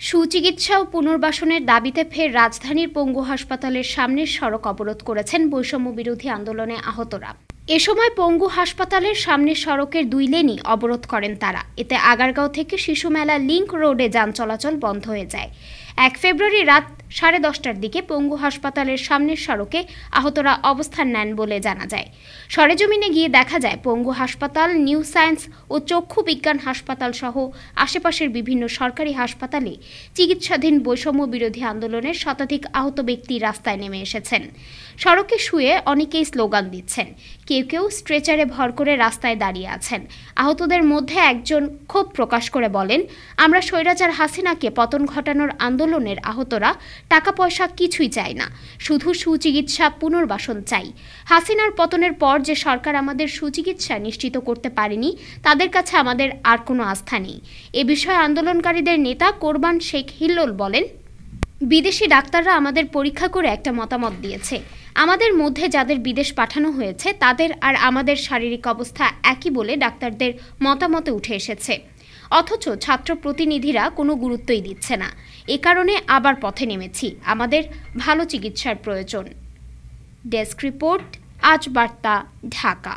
সুচিকিৎসা ও পুনর্বাসনের দাবিতে ফের রাজধানীর পঙ্গু হাসপাতালের সামনের সড়ক অবরোধ করেছেন বৈষম্য বিরোধী আন্দোলনে আহতরা। এ সময় পঙ্গু হাসপাতালের সামনের সড়কের 2 লেনই অবরোধ করেন তারা। এতে আগারগাঁও থেকে শিশু মেলা লিংক রোডে যান চলাচল বন্ধ হয়ে যায়। 1 ফেব্রুয়ারি রাত 10:30টার দিকে পঙ্গু হাসপাতালের সামনের সড়কে আহতরা অবস্থান নেন বলে জানা যায়। সরেজমিনে গিয়ে দেখা যায় পঙ্গু হাসপাতাল, নিউ সায়েন্স ও চক্ষু বিজ্ঞান হাসপাতাল সহ আশেপাশের বিভিন্ন সরকারি হাসপাতালে চিকিৎসাধীন বৈষম্য বিরোধী আন্দোলনের শতাধিক আহত ব্যক্তি রাস্তায় নেমে এসেছেন। সড়কে শুয়ে অনেকেই স্লোগান দিচ্ছেন, কেউ কেউ স্ট্রেচারে ভর করে রাস্তায় দাঁড়িয়ে আছেন। আহতদের মধ্যে একজন ক্ষোভ প্রকাশ করে বলেন, আমরা স্বৈরাচার হাসিনাকে পতন ঘটানোর আন্দোলনের আহতরা টাকা পয়সা কিছুই চাই না, শুধু সুচিকিৎসা পুনর্বাসন চাই। হাসিনার পতনের পর যে সরকার আমাদের সুচিকিৎসা নিশ্চিত করতে পারেনি, তাদের কাছে আমাদের আর কোনো আস্থা নেই। এ বিষয়ে আন্দোলনকারীদের নেতা কোরবান শেখ হিল্লোল বলেন, বিদেশি ডাক্তাররা আমাদের পরীক্ষা করে একটা মতামত দিয়েছে। আমাদের মধ্যে যাদের বিদেশ পাঠানো হয়েছে তাদের আর আমাদের শারীরিক অবস্থা একই বলে ডাক্তারদের মতামতে উঠে এসেছে। অথচ ছাত্র প্রতিনিধিরা কোনো গুরুত্বই দিচ্ছে না। এ কারণে আবার পথে নেমেছি। আমাদের ভালো চিকিৎসার প্রয়োজন। ডেস্ক রিপোর্ট, আজ বার্তা, ঢাকা।